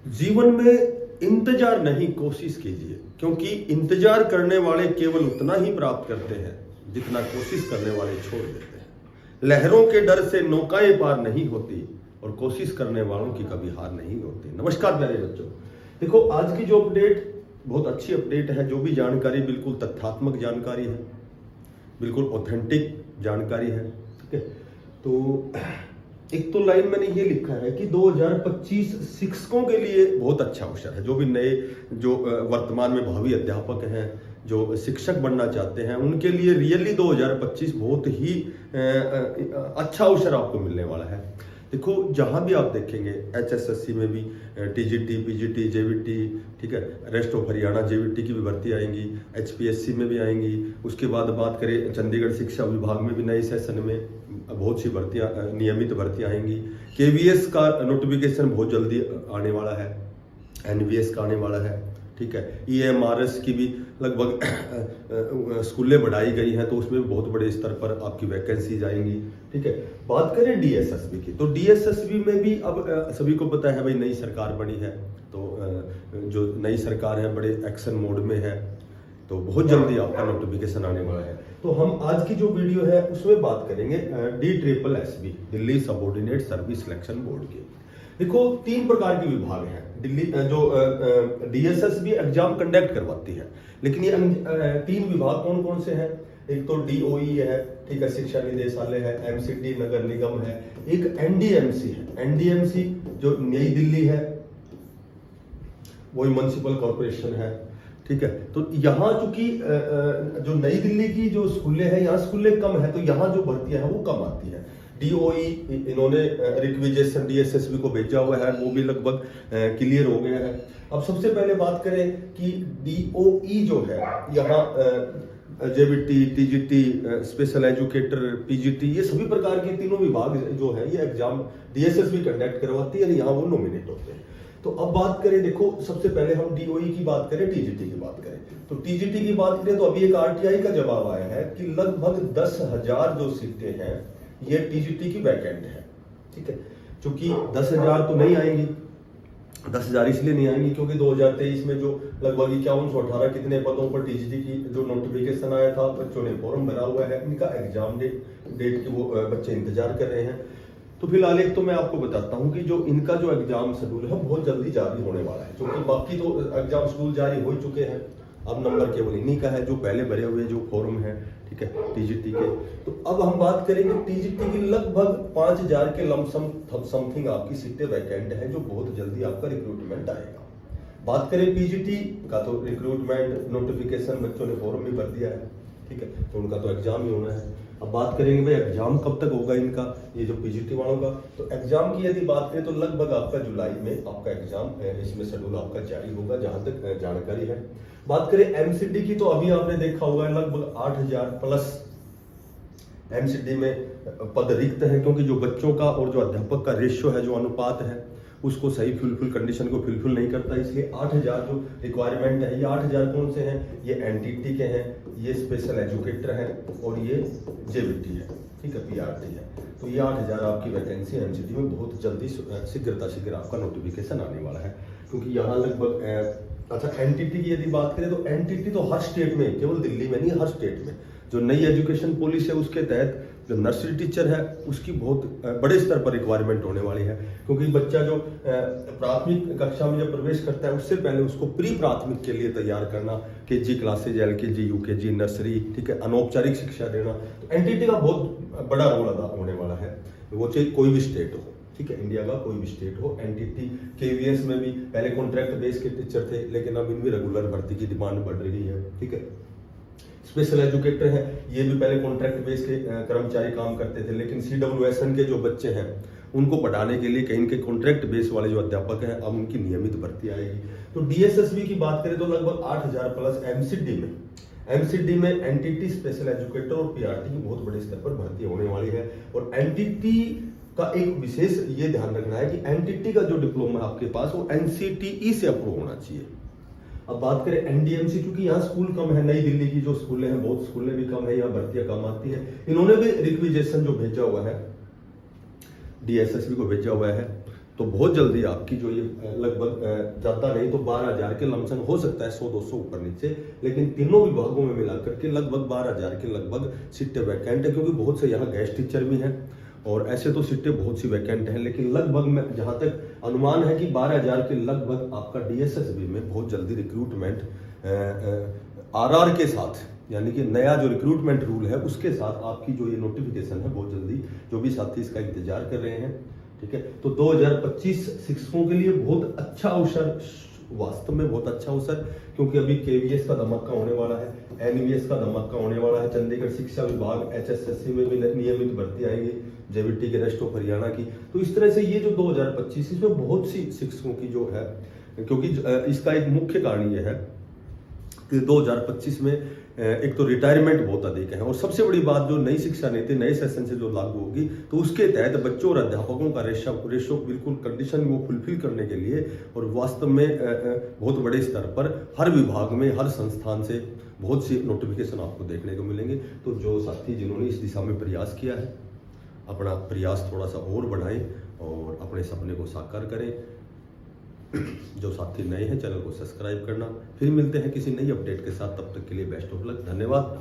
जीवन में इंतजार नहीं, कोशिश कीजिए, क्योंकि इंतजार करने वाले केवल उतना ही प्राप्त करते हैं जितना कोशिश करने वाले छोड़ देते हैं। लहरों के डर से नौकाएं पार नहीं होती और कोशिश करने वालों की कभी हार नहीं होती। नमस्कार प्यारे बच्चों, देखो आज की जो अपडेट बहुत अच्छी अपडेट है। जो भी जानकारी बिल्कुल तथ्यात्मक जानकारी है, बिल्कुल ऑथेंटिक जानकारी है। ठीक है, तो एक तो लाइन मैंने ये लिखा है कि 2025 शिक्षकों के लिए बहुत अच्छा अवसर है। जो भी नए जो वर्तमान में भावी अध्यापक हैं, जो शिक्षक बनना चाहते हैं, उनके लिए रियली 2025 बहुत ही अच्छा अवसर आपको मिलने वाला है। देखो जहां भी आप देखेंगे, एचएसएससी में भी टीजीटी, पीजीटी, जेवीटी, ठीक है, रेस्ट ऑफ हरियाणा जेवीटी की भी भर्ती आएंगी, एचपीएससी में भी आएंगी। उसके बाद बात करें चंडीगढ़ शिक्षा विभाग में भी नए सेशन में बहुत सी भर्तियां, नियमित भर्तियां आएंगी। केवीएस का नोटिफिकेशन बहुत जल्दी आने वाला है, एनवीएस का आने वाला है। ठीक है, ईएमआरएस की भी लगभग स्कूलें बढ़ाई गई हैं, तो उसमें बहुत बड़े स्तर पर आपकी वैकेंसीज आएंगी। ठीक है, बात करें डीएसएसबी की, तो डीएसएसबी में भी अब सभी को पता है भाई नई सरकार बनी है, तो जो नई सरकार है बड़े एक्शन मोड में है, तो बहुत जल्दी आपका नोटिफिकेशन आने वाला है। तो हम आज की जो वीडियो है उसमें बात करेंगे DSSB, Delhi subordinate service selection board की। देखो 3 प्रकार के विभाग हैं। दिल्ली जो डीएसएसबी एग्जाम कंडक्ट करवाती है, लेकिन ये 3 विभाग कौन कौन से हैं? एक तो डीओई है, ठीक है, शिक्षा निदेशालय है, एमसीडी नगर निगम है, एक एनडीएमसी है। एनडीएमसी जो नई दिल्ली है, वही म्युनिसिपल कॉर्पोरेशन है। ठीक है, तो यहाँ चूंकि जो नई दिल्ली की जो स्कूलें हैं, यहाँ स्कूलें कम है, तो यहाँ जो भर्तियां हैं वो कम आती है। डीओई इन्होंने रिक्विजेशन डीएसएसबी को भेजा हुआ है, वो भी लगभग क्लियर हो गया है। अब सबसे पहले बात करें कि डीओई जो है, यहाँ JBT, TGT, special educator, PGT, ये सभी प्रकार के तीनों विभाग जो है ये एग्जाम डीएसएसबी कंडक्ट करवाती है, यहाँ वो नॉमिनेट होते हैं। तो अब बात करें, देखो सबसे पहले हम डीओई की बात करें, टीजीटी की बात करें, तो टीजीटी की बात करें तो अभी एक आरटीआई का जवाब आया है कि लगभग 10,000 जो सीटें हैं ये टीजीटी की वैकेंट है। ठीक है, क्योंकि 10,000 तो नहीं आएंगी, 10,000 इसलिए नहीं आएंगी क्योंकि 2023 में जो लगभग 5118 कितने पदों पर टीजीटी की जो नोटिफिकेशन आया था, बच्चों ने फॉर्म भरा हुआ है, इनका एग्जाम डेट की वो बच्चे इंतजार कर रहे हैं। तो फिलहाल एक तो मैं आपको बताता हूं कि जो इनका जो एग्जाम शेड्यूल है बहुत जल्दी जारी होने वाला है, क्योंकि बाकी तो एग्जाम शेड्यूल जारी हो चुके हैं। अब नंबर केवल इन्हीं का है जो पहले भरे हुए जो फॉर्म है, ठीक है, टीजीटी के। तो अब हम बात करेंगे टीजीटी की लगभग 5,000 के लमसम समथिंग आपकी सीटें वैकेंट है, जो बहुत जल्दी आपका रिक्रूटमेंट आएगा। बात करें पीजीटी का, तो रिक्रूटमेंट नोटिफिकेशन बच्चों ने फॉर्म भी भर दिया है, ठीक है, तो उनका तो एग्जाम ही होना है। अब बात करेंगे भाई एग्जाम कब तक होगा इनका, ये जो पीजीटी वालों का, तो एग्जाम की यदि बात करें तो लगभग आपका जुलाई में आपका एग्जाम इसमें शेड्यूल आपका जारी होगा, जहां तक जानकारी है। बात करें एमसीडी की, तो अभी आपने देखा होगा लगभग 8,000 प्लस एमसीडी में पद रिक्त है, क्योंकि जो बच्चों का और जो अध्यापक का रेशियो है, जो अनुपात है, उसको सही फुलफिल कंडीशन को फुलफिल नहीं करता, इसलिए 8,000 जो रिक्वायरमेंट है, ये 8,000 कौन से हैं? ये एनटीटी के हैं, ये स्पेशल एजुकेटर हैं और ये जेवीटी है, ठीक है, पीआरटी है। तो ये 8,000 आपकी वैकेंसी एमसीडी में बहुत जल्दी शीघ्र आपका नोटिफिकेशन आने वाला है, क्योंकि यहाँ लगभग अच्छा एनटीटी की यदि बात करें तो एनटीटी तो हर स्टेट में, केवल दिल्ली में नहीं, हर स्टेट में जो नई एजुकेशन पॉलिसी है उसके तहत जो नर्सरी टीचर है उसकी बहुत बड़े स्तर पर रिक्वायरमेंट होने वाली है, क्योंकि बच्चा जो प्राथमिक कक्षा में जब प्रवेश करता है उससे पहले उसको प्री प्राथमिक के लिए तैयार करना, KG classes, LKG, UKG, nursery, ठीक है, अनौपचारिक शिक्षा देना, तो एनटीटी का बहुत बड़ा रोल अदा होने वाला है, वो चाहे कोई भी स्टेट हो, ठीक है, इंडिया का कोई भी स्टेट हो। एनटीटी केवीएस में भी पहले कॉन्ट्रैक्ट बेस के टीचर थे, लेकिन अब इनमें रेगुलर भर्ती की डिमांड बढ़ रही है, ठीक है। स्पेशल एजुकेटर है, ये भी पहले कॉन्ट्रैक्ट बेस के कर्मचारी काम करते थे, लेकिन सीडब्ल्यूएसएन के जो बच्चे हैं उनको पढ़ाने के लिए कहीं के कॉन्ट्रैक्ट बेस वाले जो अध्यापक हैं, अब उनकी नियमित भर्ती आएगी। तो डीएसएसबी की बात करें तो लगभग 8,000 प्लस एमसीडी में एनटीटी, स्पेशल एजुकेटर और पीआरटी की बहुत बड़े स्तर पर भर्ती होने वाली है। और एनटीटी का एक विशेष ये ध्यान रखना है कि एनटीटी का जो डिप्लोमा आपके पास वो एनसीटीई से अप्रूव होना चाहिए। अब बात करें एनडीएमसी, क्योंकि यहाँ स्कूल कम है, नई दिल्ली की जो स्कूलें हैं बहुत स्कूलें भी कम है, यहाँ भर्तियां कम आती है, इन्होंने भी रिक्विजेशन जो भेजा हुआ है डीएसएसबी को भेजा हुआ है, तो बहुत जल्दी आपकी जो ये लगभग ज़्यादा नहीं तो 12,000 के लमसम हो सकता है, 100-200 ऊपर नीचे, लेकिन तीनों विभागों में मिलाकर के लगभग 12,000 के लगभग सीटें वैकेंट है, क्योंकि बहुत से यहाँ गेस्ट टीचर भी हैं और ऐसे तो सीटें बहुत सी वैकेंट हैं, लेकिन लगभग में जहाँ तक अनुमान है कि 12,000 के लगभग आपका DSSB में बहुत जल्दी रिक्रूटमेंट RR के साथ, यानी कि नया जो रिक्रूटमेंट रूल है उसके साथ आपकी जो ये नोटिफिकेशन है बहुत जल्दी, जो भी साथी इसका इंतजार कर रहे हैं, ठीक है। तो 2025 शिक्षकों के लिए बहुत अच्छा अवसर, वास्तव में बहुत अच्छा अवसर, क्योंकि अभी KVS का धमाका होने वाला है, NVS का धमाका होने वाला है, चंडीगढ़ शिक्षा विभाग HSSC में भी नियमित भर्ती आएगी, JBT के रेस्ट ऑफ हरियाणा की। तो इस तरह से ये जो 2025 इसमें बहुत सी शिक्षकों की जो है, क्योंकि इसका एक मुख्य कारण ये है कि 2025 में एक तो रिटायरमेंट बहुत अधिक है, और सबसे बड़ी बात जो नई शिक्षा नीति नए सेशन से जो लागू होगी तो उसके तहत बच्चों और अध्यापकों का रेशो बिल्कुल कंडीशन वो फुलफिल करने के लिए, और वास्तव में बहुत बड़े स्तर पर हर विभाग में हर संस्थान से बहुत सी नोटिफिकेशन आपको देखने को मिलेंगे। तो जो साथी जिन्होंने इस दिशा में प्रयास किया है, अपना प्रयास थोड़ा सा और बढ़ाएं और अपने सपने को साकार करें। जो साथी नए हैं चैनल को सब्सक्राइब करना। फिर मिलते हैं किसी नई अपडेट के साथ, तब तक के लिए बेस्ट ऑफ लक, धन्यवाद।